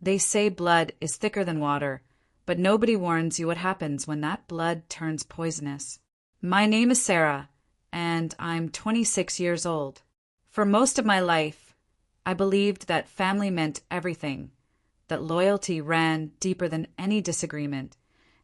They say blood is thicker than water, but nobody warns you what happens when that blood turns poisonous. My name is Sarah, and I'm 26 years old. For most of my life, I believed that family meant everything, that loyalty ran deeper than any disagreement,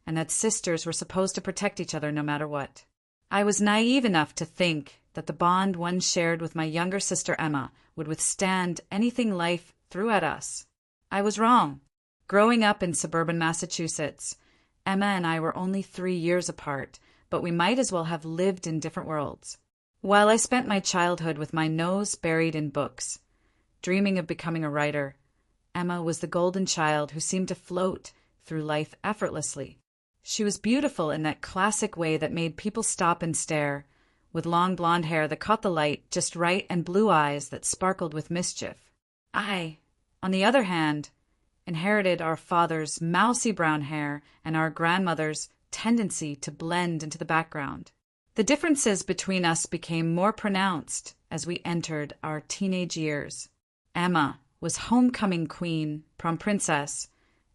and that sisters were supposed to protect each other no matter what. I was naive enough to think that the bond one shared with my younger sister Emma would withstand anything life threw at us. I was wrong. Growing up in suburban Massachusetts, Emma and I were only 3 years apart, but we might as well have lived in different worlds. While I spent my childhood with my nose buried in books, dreaming of becoming a writer, Emma was the golden child who seemed to float through life effortlessly. She was beautiful in that classic way that made people stop and stare, with long blonde hair that caught the light just right and blue eyes that sparkled with mischief. I, on the other hand, inherited our father's mousy brown hair and our grandmother's tendency to blend into the background. The differences between us became more pronounced as we entered our teenage years. Emma was homecoming queen, prom princess,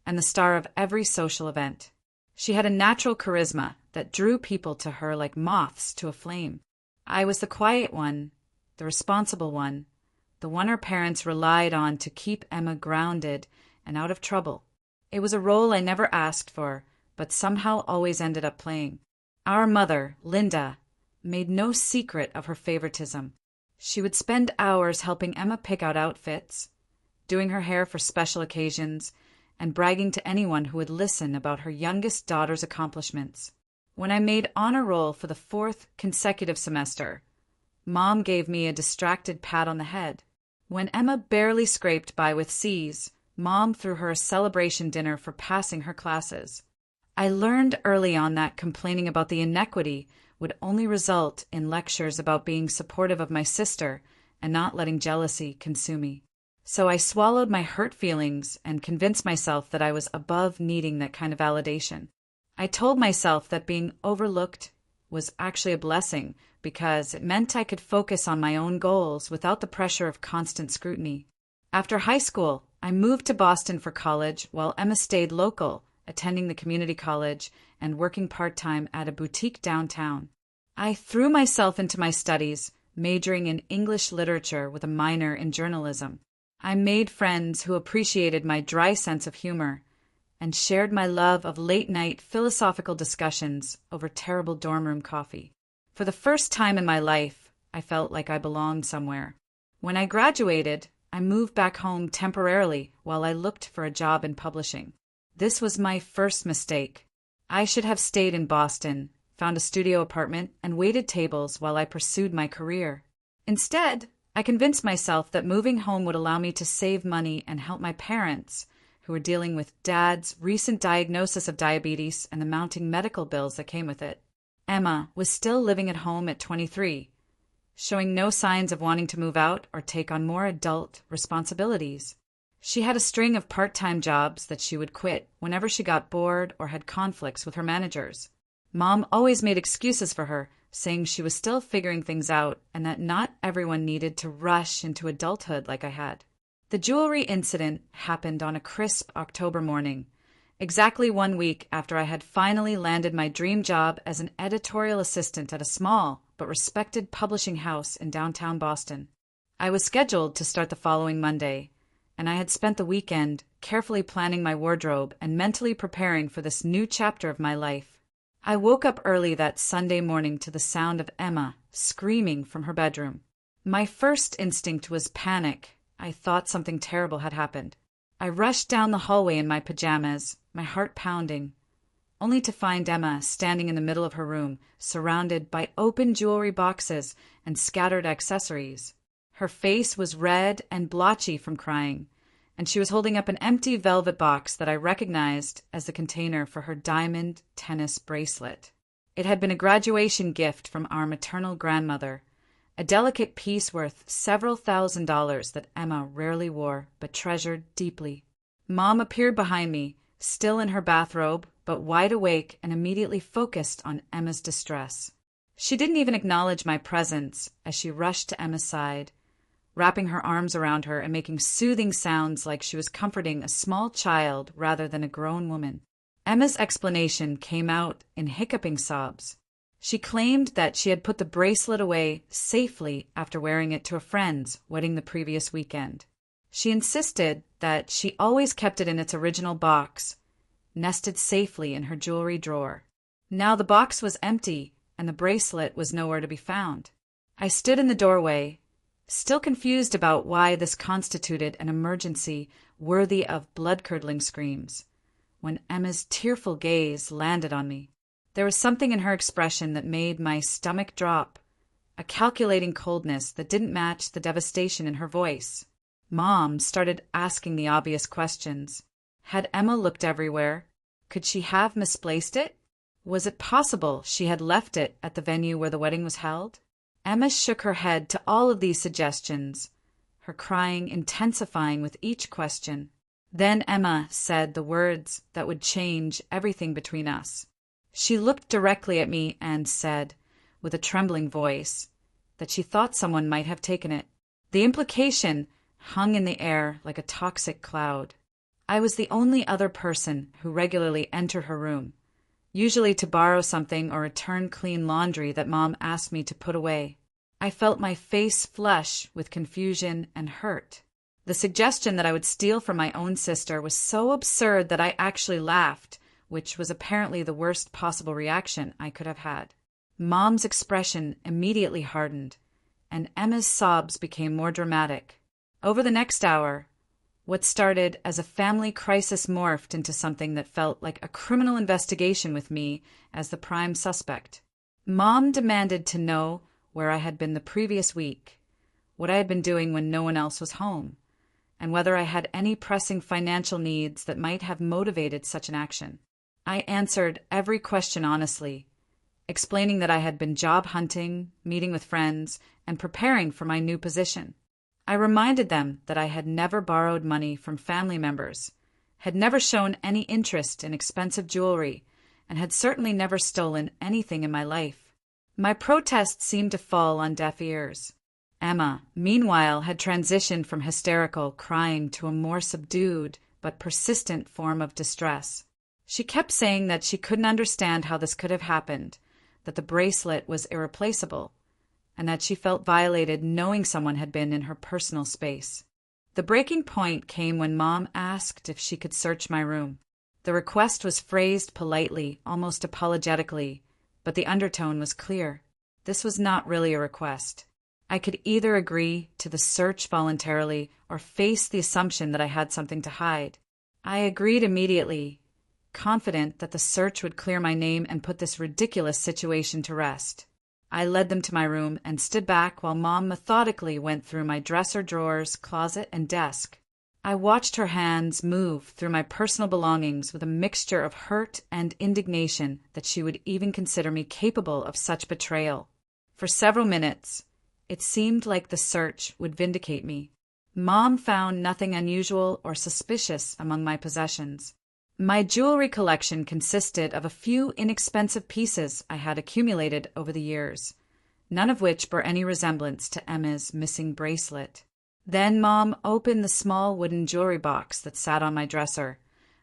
and the star of every social event. She had a natural charisma that drew people to her like moths to a flame. I was the quiet one, the responsible one, the one her parents relied on to keep Emma grounded and out of trouble. It was a role I never asked for, but somehow always ended up playing. Our mother, Linda, made no secret of her favoritism. She would spend hours helping Emma pick out outfits, doing her hair for special occasions, and bragging to anyone who would listen about her youngest daughter's accomplishments. When I made honor roll for the 4th consecutive semester, Mom gave me a distracted pat on the head. When Emma barely scraped by with C's, Mom threw her a celebration dinner for passing her classes. I learned early on that complaining about the inequity would only result in lectures about being supportive of my sister and not letting jealousy consume me. So I swallowed my hurt feelings and convinced myself that I was above needing that kind of validation. I told myself that being overlooked was actually a blessing because it meant I could focus on my own goals without the pressure of constant scrutiny. After high school, I moved to Boston for college while Emma stayed local, attending the community college and working part-time at a boutique downtown. I threw myself into my studies, majoring in English literature with a minor in journalism. I made friends who appreciated my dry sense of humor and shared my love of late-night philosophical discussions over terrible dorm room coffee. For the first time in my life, I felt like I belonged somewhere. When I graduated, I moved back home temporarily while I looked for a job in publishing. This was my first mistake. I should have stayed in Boston, found a studio apartment, and waited tables while I pursued my career. Instead, I convinced myself that moving home would allow me to save money and help my parents, who were dealing with Dad's recent diagnosis of diabetes and the mounting medical bills that came with it. Emma was still living at home at 23, showing no signs of wanting to move out or take on more adult responsibilities. She had a string of part-time jobs that she would quit whenever she got bored or had conflicts with her managers. Mom always made excuses for her, saying she was still figuring things out and that not everyone needed to rush into adulthood like I had. The jewelry incident happened on a crisp October morning, exactly 1 week after I had finally landed my dream job as an editorial assistant at a small but respected publishing house in downtown Boston. I was scheduled to start the following Monday, and I had spent the weekend carefully planning my wardrobe and mentally preparing for this new chapter of my life. I woke up early that Sunday morning to the sound of Emma screaming from her bedroom. My first instinct was panic. I thought something terrible had happened. I rushed down the hallway in my pajamas, my heart pounding, only to find Emma standing in the middle of her room, surrounded by open jewelry boxes and scattered accessories. Her face was red and blotchy from crying, and she was holding up an empty velvet box that I recognized as the container for her diamond tennis bracelet. It had been a graduation gift from our maternal grandmother, a delicate piece worth several $1,000s that Emma rarely wore but treasured deeply. Mom appeared behind me, still in her bathrobe, but wide awake and immediately focused on Emma's distress. She didn't even acknowledge my presence as she rushed to Emma's side, wrapping her arms around her and making soothing sounds like she was comforting a small child rather than a grown woman. Emma's explanation came out in hiccuping sobs. She claimed that she had put the bracelet away safely after wearing it to a friend's wedding the previous weekend. She insisted that she always kept it in its original box, nested safely in her jewelry drawer. Now the box was empty, and the bracelet was nowhere to be found. I stood in the doorway, still confused about why this constituted an emergency worthy of blood-curdling screams, when Emma's tearful gaze landed on me. There was something in her expression that made my stomach drop, a calculating coldness that didn't match the devastation in her voice. Mom started asking the obvious questions. Had Emma looked everywhere? Could she have misplaced it? Was it possible she had left it at the venue where the wedding was held? Emma shook her head to all of these suggestions, her crying intensifying with each question. Then Emma said the words that would change everything between us. She looked directly at me and said, with a trembling voice, that she thought someone might have taken it. The implication hung in the air like a toxic cloud. I was the only other person who regularly entered her room, usually to borrow something or return clean laundry that Mom asked me to put away. I felt my face flush with confusion and hurt. The suggestion that I would steal from my own sister was so absurd that I actually laughed, which was apparently the worst possible reaction I could have had. Mom's expression immediately hardened, and Emma's sobs became more dramatic. Over the next hour, what started as a family crisis morphed into something that felt like a criminal investigation with me as the prime suspect. Mom demanded to know where I had been the previous week, what I had been doing when no one else was home, and whether I had any pressing financial needs that might have motivated such an action. I answered every question honestly, explaining that I had been job hunting, meeting with friends, and preparing for my new position. I reminded them that I had never borrowed money from family members, had never shown any interest in expensive jewelry, and had certainly never stolen anything in my life. My protest seemed to fall on deaf ears. Emma, meanwhile, had transitioned from hysterical crying to a more subdued but persistent form of distress. She kept saying that she couldn't understand how this could have happened, that the bracelet was irreplaceable, and that she felt violated knowing someone had been in her personal space. The breaking point came when Mom asked if she could search my room. The request was phrased politely, almost apologetically, but the undertone was clear. This was not really a request. I could either agree to the search voluntarily or face the assumption that I had something to hide. I agreed immediately, confident that the search would clear my name and put this ridiculous situation to rest. I led them to my room and stood back while Mom methodically went through my dresser drawers, closet, and desk. I watched her hands move through my personal belongings with a mixture of hurt and indignation that she would even consider me capable of such betrayal. For several minutes, it seemed like the search would vindicate me. Mom found nothing unusual or suspicious among my possessions. My jewelry collection consisted of a few inexpensive pieces I had accumulated over the years, none of which bore any resemblance to Emma's missing bracelet. Then Mom opened the small wooden jewelry box that sat on my dresser,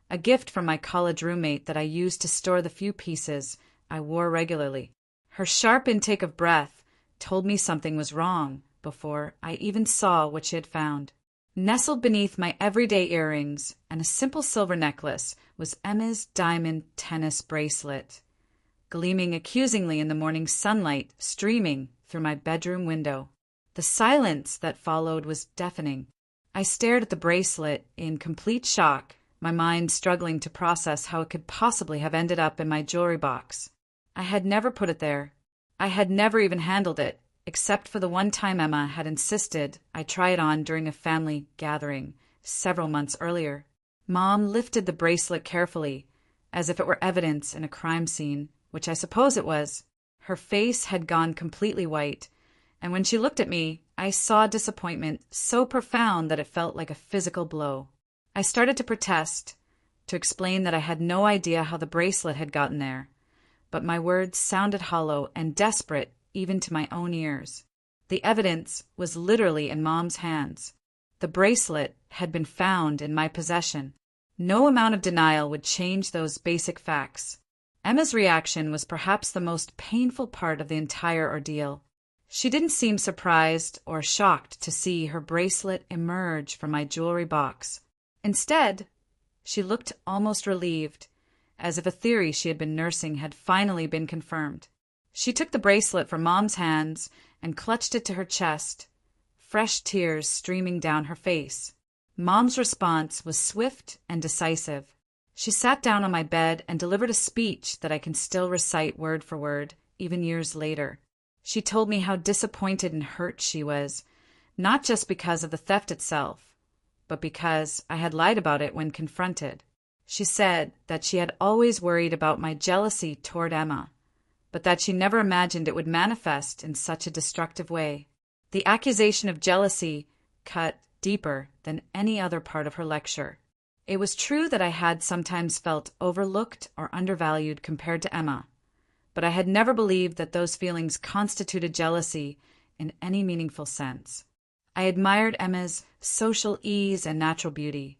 a gift from my college roommate that I used to store the few pieces I wore regularly. Her sharp intake of breath told me something was wrong before I even saw what she had found. Nestled beneath my everyday earrings and a simple silver necklace was Emma's diamond tennis bracelet, gleaming accusingly in the morning sunlight streaming through my bedroom window. The silence that followed was deafening. I stared at the bracelet in complete shock, my mind struggling to process how it could possibly have ended up in my jewelry box. I had never put it there. I had never even handled it, except for the one time Emma had insisted I try it on during a family gathering several months earlier. Mom lifted the bracelet carefully, as if it were evidence in a crime scene, which I suppose it was. Her face had gone completely white, and when she looked at me, I saw disappointment so profound that it felt like a physical blow. I started to protest, to explain that I had no idea how the bracelet had gotten there, but my words sounded hollow and desperate even to my own ears. The evidence was literally in Mom's hands. The bracelet had been found in my possession. No amount of denial would change those basic facts. Emma's reaction was perhaps the most painful part of the entire ordeal. She didn't seem surprised or shocked to see her bracelet emerge from my jewelry box. Instead, she looked almost relieved, as if a theory she had been nursing had finally been confirmed. She took the bracelet from Mom's hands and clutched it to her chest, fresh tears streaming down her face. Mom's response was swift and decisive. She sat down on my bed and delivered a speech that I can still recite word for word, even years later. She told me how disappointed and hurt she was, not just because of the theft itself, but because I had lied about it when confronted. She said that she had always worried about my jealousy toward Emma, but that she never imagined it would manifest in such a destructive way. The accusation of jealousy cut deeper than any other part of her lecture. It was true that I had sometimes felt overlooked or undervalued compared to Emma, but I had never believed that those feelings constituted jealousy in any meaningful sense. I admired Emma's social ease and natural beauty,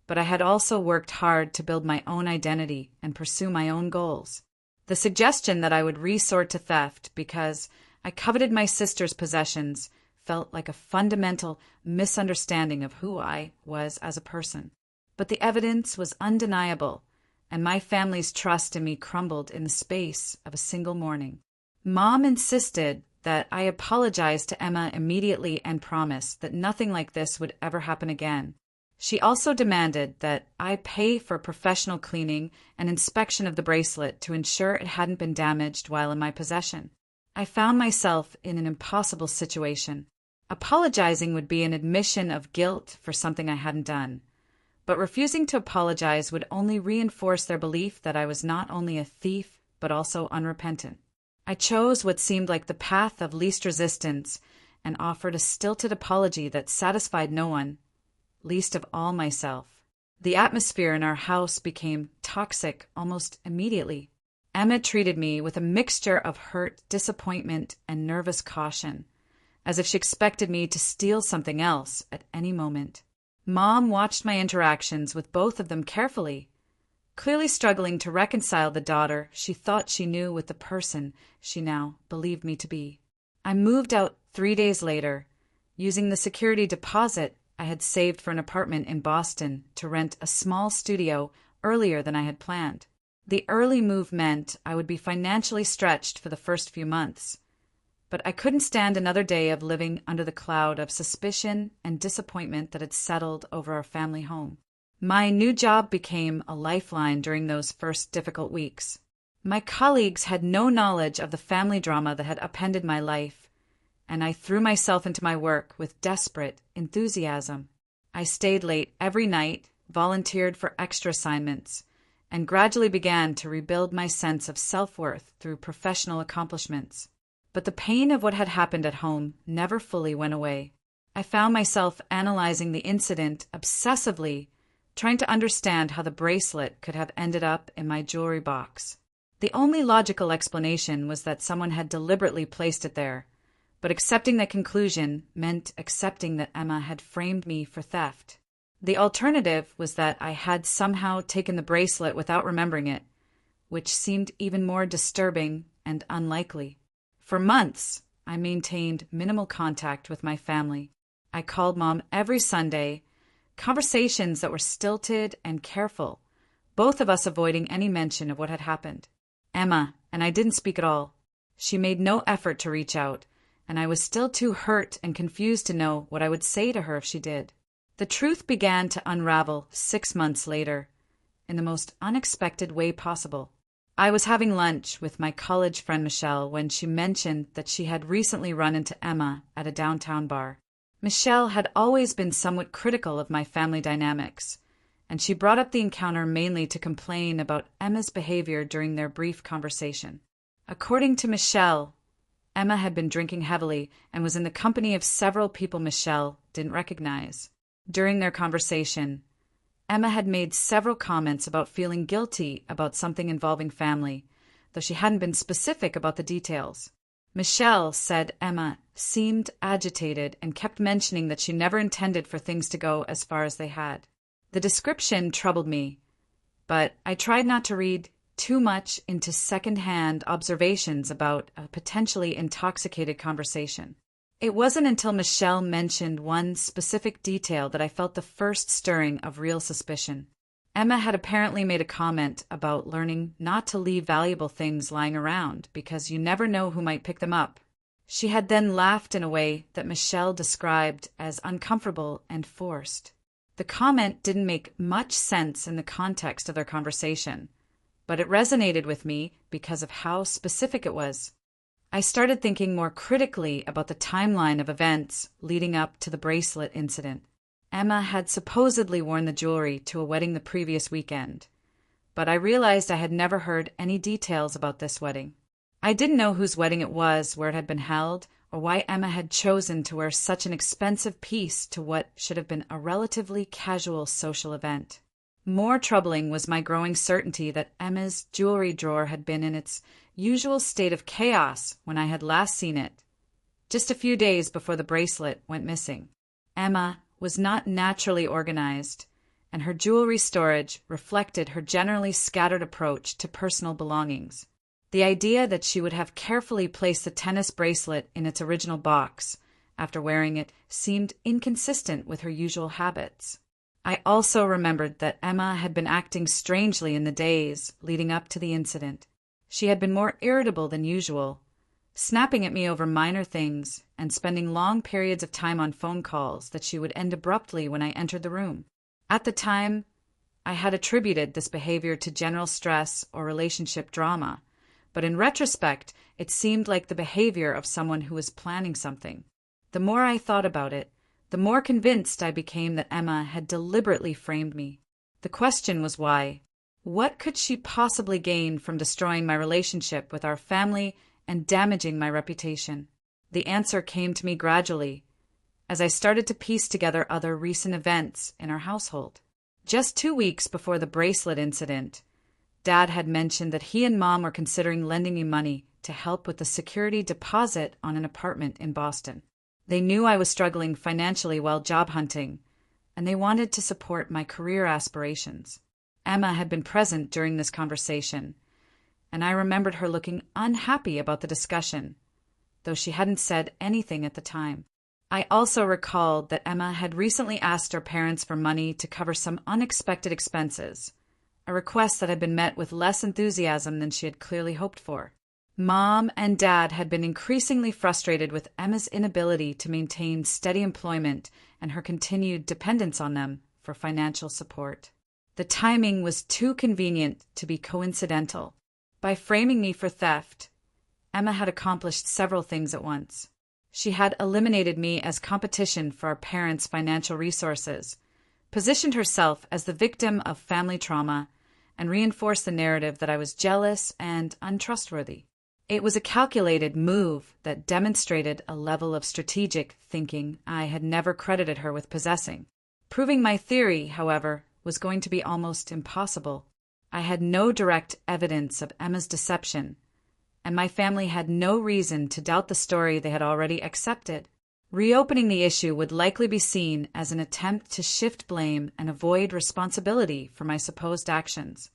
but I had also worked hard to build my own identity and pursue my own goals. The suggestion that I would resort to theft because I coveted my sister's possessions felt like a fundamental misunderstanding of who I was as a person. But the evidence was undeniable, and my family's trust in me crumbled in the space of a single morning. Mom insisted that I apologize to Emma immediately and promise that nothing like this would ever happen again. She also demanded that I pay for professional cleaning and inspection of the bracelet to ensure it hadn't been damaged while in my possession. I found myself in an impossible situation. Apologizing would be an admission of guilt for something I hadn't done, but refusing to apologize would only reinforce their belief that I was not only a thief but also unrepentant. I chose what seemed like the path of least resistance and offered a stilted apology that satisfied no one, least of all myself. The atmosphere in our house became toxic almost immediately. Emma treated me with a mixture of hurt, disappointment, and nervous caution, as if she expected me to steal something else at any moment. Mom watched my interactions with both of them carefully, clearly struggling to reconcile the daughter she thought she knew with the person she now believed me to be. I moved out 3 days later, using the security deposit I had saved for an apartment in Boston to rent a small studio earlier than I had planned. The early move meant I would be financially stretched for the first few months, but I couldn't stand another day of living under the cloud of suspicion and disappointment that had settled over our family home. My new job became a lifeline during those first difficult weeks. My colleagues had no knowledge of the family drama that had upended my life, and I threw myself into my work with desperate enthusiasm. I stayed late every night, volunteered for extra assignments, and gradually began to rebuild my sense of self-worth through professional accomplishments. But the pain of what had happened at home never fully went away. I found myself analyzing the incident obsessively, trying to understand how the bracelet could have ended up in my jewelry box. The only logical explanation was that someone had deliberately placed it there, but accepting that conclusion meant accepting that Emma had framed me for theft. The alternative was that I had somehow taken the bracelet without remembering it, which seemed even more disturbing and unlikely. For months, I maintained minimal contact with my family. I called Mom every Sunday, conversations that were stilted and careful, both of us avoiding any mention of what had happened. Emma and I didn't speak at all. She made no effort to reach out, and I was still too hurt and confused to know what I would say to her if she did. The truth began to unravel 6 months later, in the most unexpected way possible. I was having lunch with my college friend Michelle when she mentioned that she had recently run into Emma at a downtown bar. Michelle had always been somewhat critical of my family dynamics, and she brought up the encounter mainly to complain about Emma's behavior during their brief conversation. According to Michelle, Emma had been drinking heavily and was in the company of several people Michelle didn't recognize. During their conversation, Emma had made several comments about feeling guilty about something involving family, though she hadn't been specific about the details. Michelle said Emma seemed agitated and kept mentioning that she never intended for things to go as far as they had. The description troubled me, but I tried not to read too much into second-hand observations about a potentially intoxicated conversation. It wasn't until Michelle mentioned one specific detail that I felt the first stirring of real suspicion. Emma had apparently made a comment about learning not to leave valuable things lying around because you never know who might pick them up. She had then laughed in a way that Michelle described as uncomfortable and forced. The comment didn't make much sense in the context of their conversation, but it resonated with me because of how specific it was. I started thinking more critically about the timeline of events leading up to the bracelet incident. Emma had supposedly worn the jewelry to a wedding the previous weekend, but I realized I had never heard any details about this wedding. I didn't know whose wedding it was, where it had been held, or why Emma had chosen to wear such an expensive piece to what should have been a relatively casual social event. More troubling was my growing certainty that Emma's jewelry drawer had been in its usual state of chaos when I had last seen it, just a few days before the bracelet went missing. Emma was not naturally organized, and her jewelry storage reflected her generally scattered approach to personal belongings. The idea that she would have carefully placed the tennis bracelet in its original box after wearing it seemed inconsistent with her usual habits. I also remembered that Emma had been acting strangely in the days leading up to the incident. She had been more irritable than usual, snapping at me over minor things and spending long periods of time on phone calls that she would end abruptly when I entered the room. At the time, I had attributed this behavior to general stress or relationship drama, but in retrospect, it seemed like the behavior of someone who was planning something. The more I thought about it, the more convinced I became that Emma had deliberately framed me. The question was why. What could she possibly gain from destroying my relationship with our family and damaging my reputation? The answer came to me gradually, as I started to piece together other recent events in our household. Just 2 weeks before the bracelet incident, Dad had mentioned that he and Mom were considering lending me money to help with the security deposit on an apartment in Boston. They knew I was struggling financially while job hunting, and they wanted to support my career aspirations. Emma had been present during this conversation, and I remembered her looking unhappy about the discussion, though she hadn't said anything at the time. I also recalled that Emma had recently asked her parents for money to cover some unexpected expenses, a request that had been met with less enthusiasm than she had clearly hoped for. Mom and Dad had been increasingly frustrated with Emma's inability to maintain steady employment and her continued dependence on them for financial support. The timing was too convenient to be coincidental. By framing me for theft, Emma had accomplished several things at once. She had eliminated me as competition for our parents' financial resources, positioned herself as the victim of family trauma, and reinforced the narrative that I was jealous and untrustworthy. It was a calculated move that demonstrated a level of strategic thinking I had never credited her with possessing. Proving my theory, however, was going to be almost impossible. I had no direct evidence of Emma's deception, and my family had no reason to doubt the story they had already accepted. Reopening the issue would likely be seen as an attempt to shift blame and avoid responsibility for my supposed actions.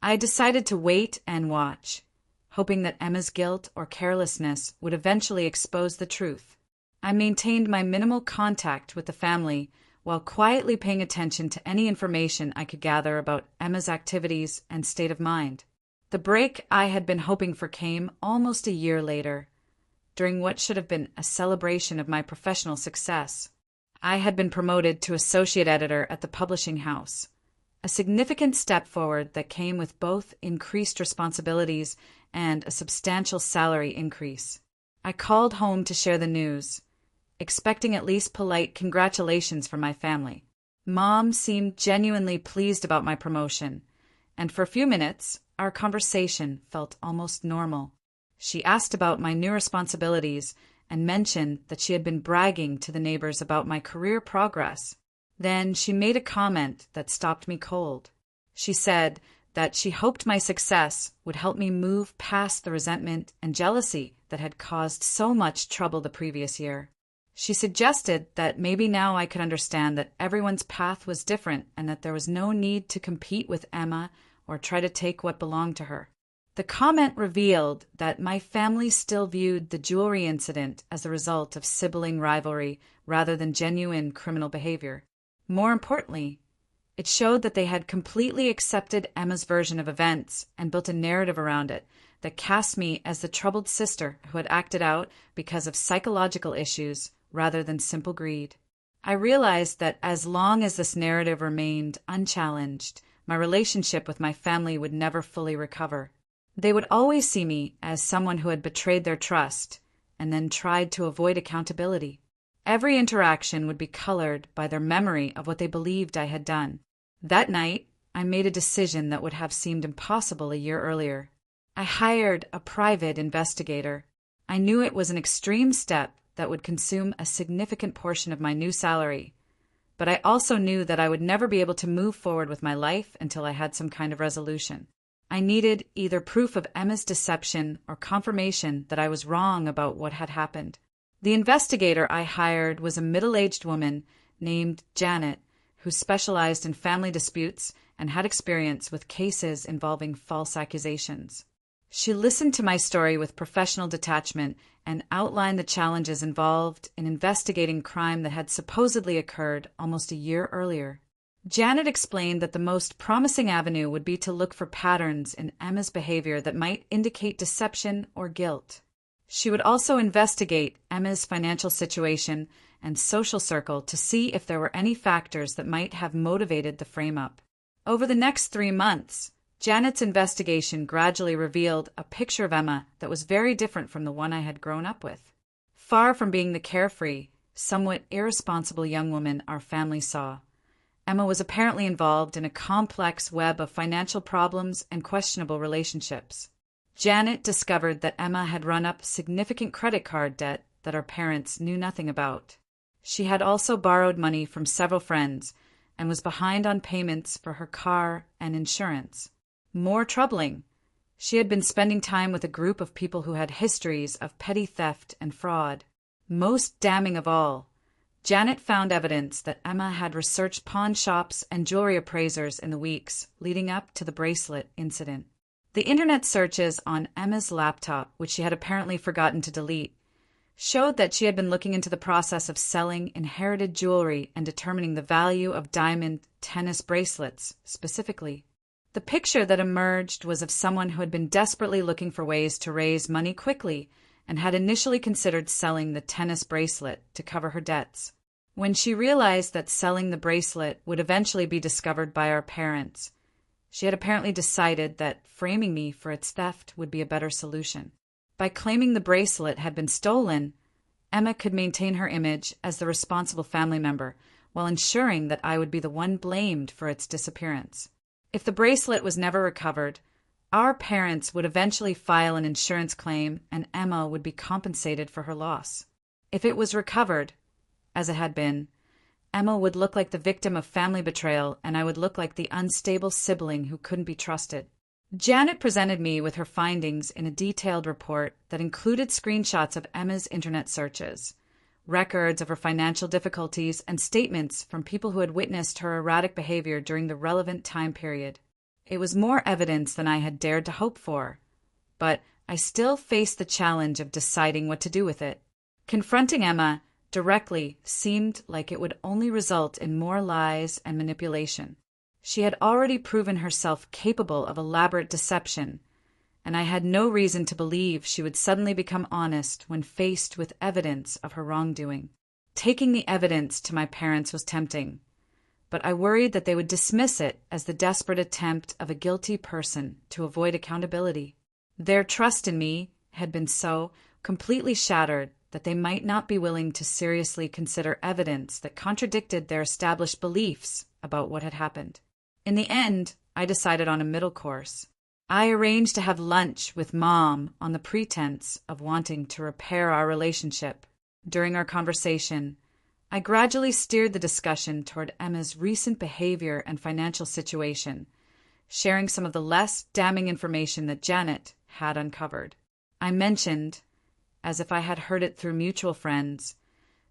I decided to wait and watch, hoping that Emma's guilt or carelessness would eventually expose the truth. I maintained my minimal contact with the family while quietly paying attention to any information I could gather about Emma's activities and state of mind. The break I had been hoping for came almost a year later, during what should have been a celebration of my professional success. I had been promoted to associate editor at the publishing house, a significant step forward that came with both increased responsibilities and a substantial salary increase. I called home to share the news, expecting at least polite congratulations from my family. Mom seemed genuinely pleased about my promotion, and for a few minutes, our conversation felt almost normal. She asked about my new responsibilities and mentioned that she had been bragging to the neighbors about my career progress. Then she made a comment that stopped me cold. She said, that she hoped my success would help me move past the resentment and jealousy that had caused so much trouble the previous year. She suggested that maybe now I could understand that everyone's path was different and that there was no need to compete with Emma or try to take what belonged to her. The comment revealed that my family still viewed the jewelry incident as a result of sibling rivalry rather than genuine criminal behavior. More importantly, it showed that they had completely accepted Emma's version of events and built a narrative around it that cast me as the troubled sister who had acted out because of psychological issues rather than simple greed. I realized that as long as this narrative remained unchallenged, my relationship with my family would never fully recover. They would always see me as someone who had betrayed their trust and then tried to avoid accountability. Every interaction would be colored by their memory of what they believed I had done. That night, I made a decision that would have seemed impossible a year earlier. I hired a private investigator. I knew it was an extreme step that would consume a significant portion of my new salary, but I also knew that I would never be able to move forward with my life until I had some kind of resolution. I needed either proof of Emma's deception or confirmation that I was wrong about what had happened. The investigator I hired was a middle-aged woman named Janet, who specialized in family disputes and had experience with cases involving false accusations. She listened to my story with professional detachment and outlined the challenges involved in investigating crime that had supposedly occurred almost a year earlier. Janet explained that the most promising avenue would be to look for patterns in Emma's behavior that might indicate deception or guilt. She would also investigate Emma's financial situation and social circle to see if there were any factors that might have motivated the frame-up. Over the next 3 months, Janet's investigation gradually revealed a picture of Emma that was very different from the one I had grown up with. Far from being the carefree, somewhat irresponsible young woman our family saw, Emma was apparently involved in a complex web of financial problems and questionable relationships. Janet discovered that Emma had run up significant credit card debt that our parents knew nothing about. She had also borrowed money from several friends and was behind on payments for her car and insurance. More troubling, she had been spending time with a group of people who had histories of petty theft and fraud. Most damning of all, Janet found evidence that Emma had researched pawn shops and jewelry appraisers in the weeks leading up to the bracelet incident. The internet searches on Emma's laptop, which she had apparently forgotten to delete, showed that she had been looking into the process of selling inherited jewelry and determining the value of diamond tennis bracelets, specifically. The picture that emerged was of someone who had been desperately looking for ways to raise money quickly and had initially considered selling the tennis bracelet to cover her debts. When she realized that selling the bracelet would eventually be discovered by our parents, she had apparently decided that framing me for its theft would be a better solution. By claiming the bracelet had been stolen, Emma could maintain her image as the responsible family member while ensuring that I would be the one blamed for its disappearance. If the bracelet was never recovered, our parents would eventually file an insurance claim and Emma would be compensated for her loss. If it was recovered, as it had been, Emma would look like the victim of family betrayal and I would look like the unstable sibling who couldn't be trusted. Janet presented me with her findings in a detailed report that included screenshots of Emma's internet searches, records of her financial difficulties, and statements from people who had witnessed her erratic behavior during the relevant time period. It was more evidence than I had dared to hope for, but I still faced the challenge of deciding what to do with it. Confronting Emma directly seemed like it would only result in more lies and manipulation. She had already proven herself capable of elaborate deception, and I had no reason to believe she would suddenly become honest when faced with evidence of her wrongdoing. Taking the evidence to my parents was tempting, but I worried that they would dismiss it as the desperate attempt of a guilty person to avoid accountability. Their trust in me had been so completely shattered that they might not be willing to seriously consider evidence that contradicted their established beliefs about what had happened. In the end, I decided on a middle course. I arranged to have lunch with Mom on the pretense of wanting to repair our relationship. During our conversation, I gradually steered the discussion toward Emma's recent behavior and financial situation, sharing some of the less damning information that Janet had uncovered. I mentioned, as if I had heard it through mutual friends,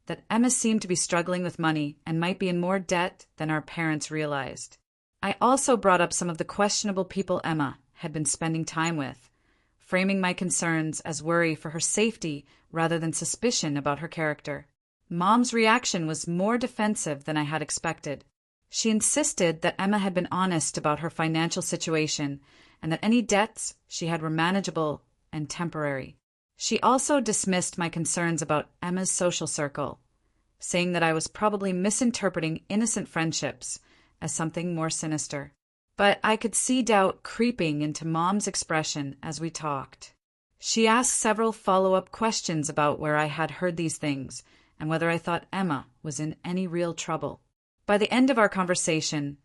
that Emma seemed to be struggling with money and might be in more debt than our parents realized. I also brought up some of the questionable people Emma had been spending time with, framing my concerns as worry for her safety rather than suspicion about her character. Mom's reaction was more defensive than I had expected. She insisted that Emma had been honest about her financial situation and that any debts she had were manageable and temporary. She also dismissed my concerns about Emma's social circle, saying that I was probably misinterpreting innocent friendships as something more sinister. But I could see doubt creeping into Mom's expression as we talked. She asked several follow-up questions about where I had heard these things and whether I thought Emma was in any real trouble. By the end of our conversation,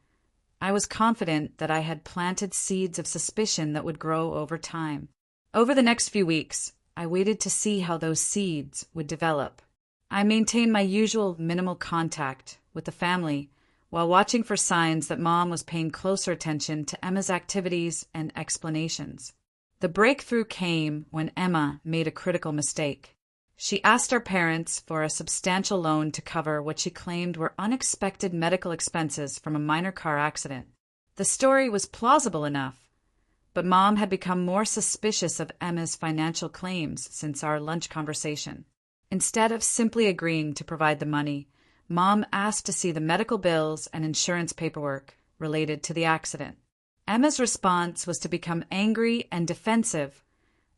I was confident that I had planted seeds of suspicion that would grow over time. Over the next few weeks, I waited to see how those seeds would develop. I maintained my usual minimal contact with the family while watching for signs that Mom was paying closer attention to Emma's activities and explanations. The breakthrough came when Emma made a critical mistake. She asked our parents for a substantial loan to cover what she claimed were unexpected medical expenses from a minor car accident. The story was plausible enough, but Mom had become more suspicious of Emma's financial claims since our lunch conversation. Instead of simply agreeing to provide the money, Mom asked to see the medical bills and insurance paperwork related to the accident. Emma's response was to become angry and defensive,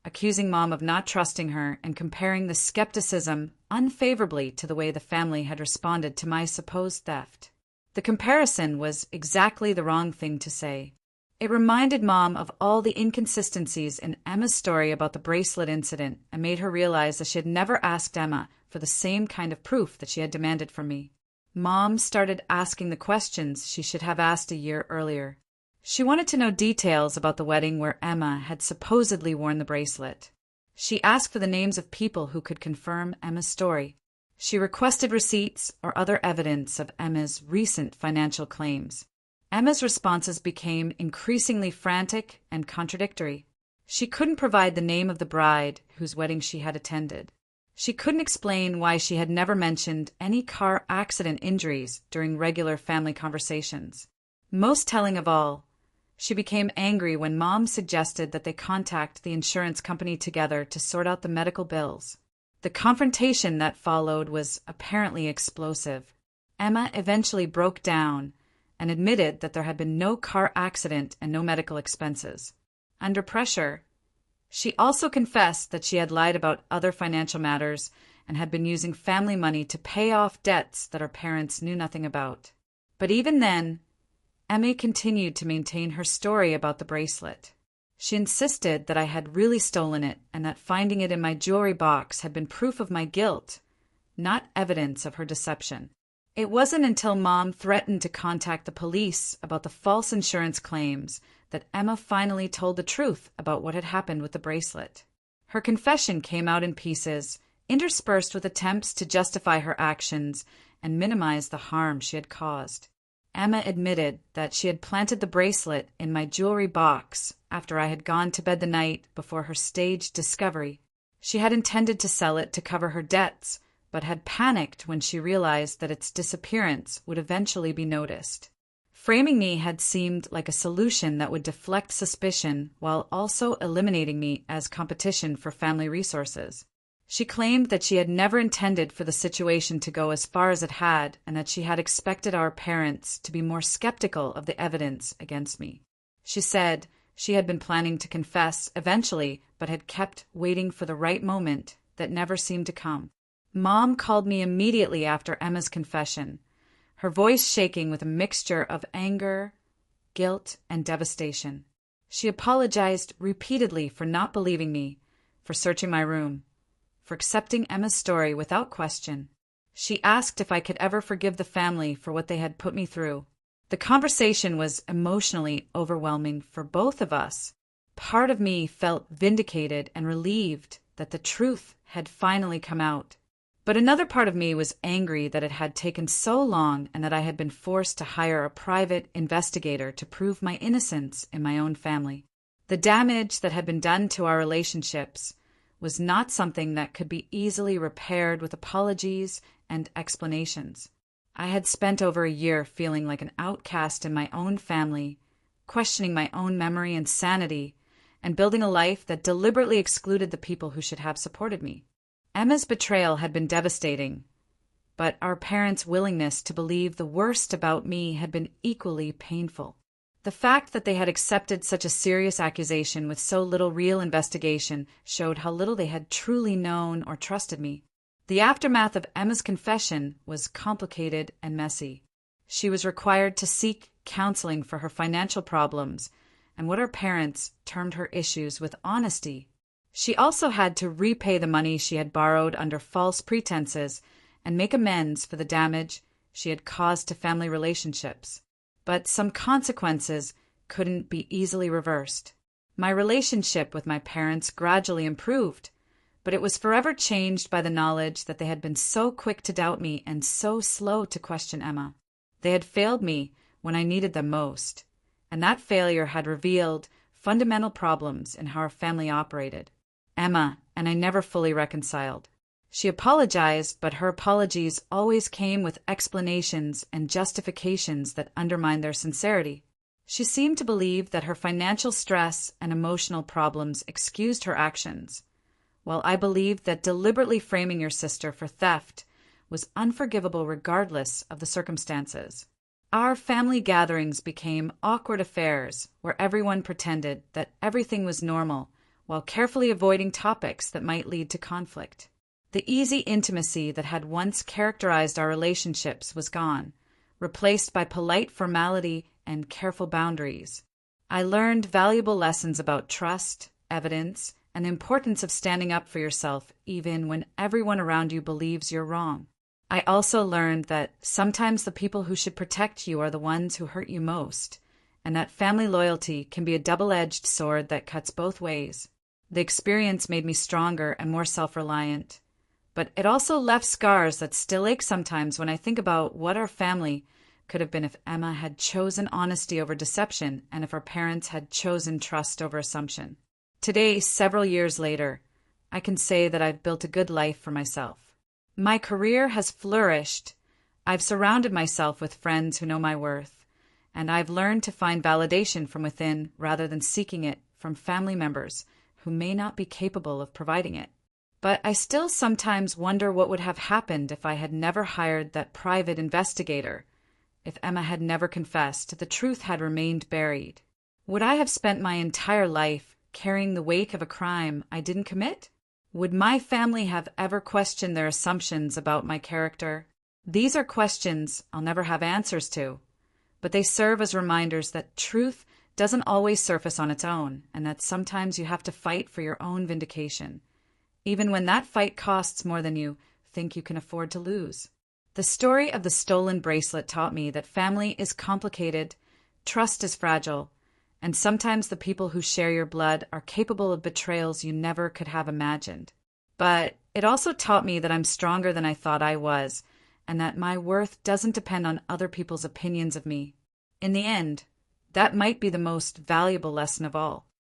accusing Mom of not trusting her and comparing the skepticism unfavorably to the way the family had responded to my supposed theft. The comparison was exactly the wrong thing to say. It reminded Mom of all the inconsistencies in Emma's story about the bracelet incident and made her realize that she had never asked Emma for the same kind of proof that she had demanded from me. Mom started asking the questions she should have asked a year earlier. She wanted to know details about the wedding where Emma had supposedly worn the bracelet. She asked for the names of people who could confirm Emma's story. She requested receipts or other evidence of Emma's recent financial claims. Emma's responses became increasingly frantic and contradictory. She couldn't provide the name of the bride whose wedding she had attended. She couldn't explain why she had never mentioned any car accident injuries during regular family conversations. Most telling of all, she became angry when Mom suggested that they contact the insurance company together to sort out the medical bills. The confrontation that followed was apparently explosive. Emma eventually broke down and admitted that there had been no car accident and no medical expenses. Under pressure, she also confessed that she had lied about other financial matters and had been using family money to pay off debts that her parents knew nothing about. But even then, Emma continued to maintain her story about the bracelet. She insisted that I had really stolen it and that finding it in my jewelry box had been proof of my guilt, not evidence of her deception. It wasn't until Mom threatened to contact the police about the false insurance claims that Emma finally told the truth about what had happened with the bracelet. Her confession came out in pieces, interspersed with attempts to justify her actions and minimize the harm she had caused. Emma admitted that she had planted the bracelet in my jewelry box after I had gone to bed the night before her staged discovery. She had intended to sell it to cover her debts, but had panicked when she realized that its disappearance would eventually be noticed. Framing me had seemed like a solution that would deflect suspicion while also eliminating me as competition for family resources. She claimed that she had never intended for the situation to go as far as it had, and that she had expected our parents to be more skeptical of the evidence against me. She said she had been planning to confess eventually, but had kept waiting for the right moment that never seemed to come. Mom called me immediately after Emma's confession, her voice shaking with a mixture of anger, guilt, and devastation. She apologized repeatedly for not believing me, for searching my room, for accepting Emma's story without question. She asked if I could ever forgive the family for what they had put me through. The conversation was emotionally overwhelming for both of us. Part of me felt vindicated and relieved that the truth had finally come out. But another part of me was angry that it had taken so long and that I had been forced to hire a private investigator to prove my innocence in my own family. The damage that had been done to our relationships was not something that could be easily repaired with apologies and explanations. I had spent over a year feeling like an outcast in my own family, questioning my own memory and sanity, and building a life that deliberately excluded the people who should have supported me. Emma's betrayal had been devastating, but our parents' willingness to believe the worst about me had been equally painful. The fact that they had accepted such a serious accusation with so little real investigation showed how little they had truly known or trusted me. The aftermath of Emma's confession was complicated and messy. She was required to seek counseling for her financial problems and what her parents termed her issues with honesty. She also had to repay the money she had borrowed under false pretenses and make amends for the damage she had caused to family relationships. But some consequences couldn't be easily reversed. My relationship with my parents gradually improved, but it was forever changed by the knowledge that they had been so quick to doubt me and so slow to question Emma. They had failed me when I needed them most, and that failure had revealed fundamental problems in how our family operated. Emma and I never fully reconciled. She apologized, but her apologies always came with explanations and justifications that undermined their sincerity. She seemed to believe that her financial stress and emotional problems excused her actions, while I believed that deliberately framing your sister for theft was unforgivable regardless of the circumstances. Our family gatherings became awkward affairs where everyone pretended that everything was normal while carefully avoiding topics that might lead to conflict. The easy intimacy that had once characterized our relationships was gone, replaced by polite formality and careful boundaries. I learned valuable lessons about trust, evidence, and the importance of standing up for yourself even when everyone around you believes you're wrong. I also learned that sometimes the people who should protect you are the ones who hurt you most, and that family loyalty can be a double-edged sword that cuts both ways. The experience made me stronger and more self-reliant, but it also left scars that still ache sometimes when I think about what our family could have been if Emma had chosen honesty over deception and if our parents had chosen trust over assumption. Today, several years later, I can say that I've built a good life for myself. My career has flourished. I've surrounded myself with friends who know my worth, and I've learned to find validation from within rather than seeking it from family members who may not be capable of providing it. But I still sometimes wonder what would have happened if I had never hired that private investigator, if Emma had never confessed, if the truth had remained buried. Would I have spent my entire life carrying the weight of a crime I didn't commit? Would my family have ever questioned their assumptions about my character? These are questions I'll never have answers to, but they serve as reminders that truth doesn't always surface on its own, and that sometimes you have to fight for your own vindication, even when that fight costs more than you think you can afford to lose. The story of the stolen bracelet taught me that family is complicated, trust is fragile, and sometimes the people who share your blood are capable of betrayals you never could have imagined. But it also taught me that I'm stronger than I thought I was, and that my worth doesn't depend on other people's opinions of me. In the end, that might be the most valuable lesson of all.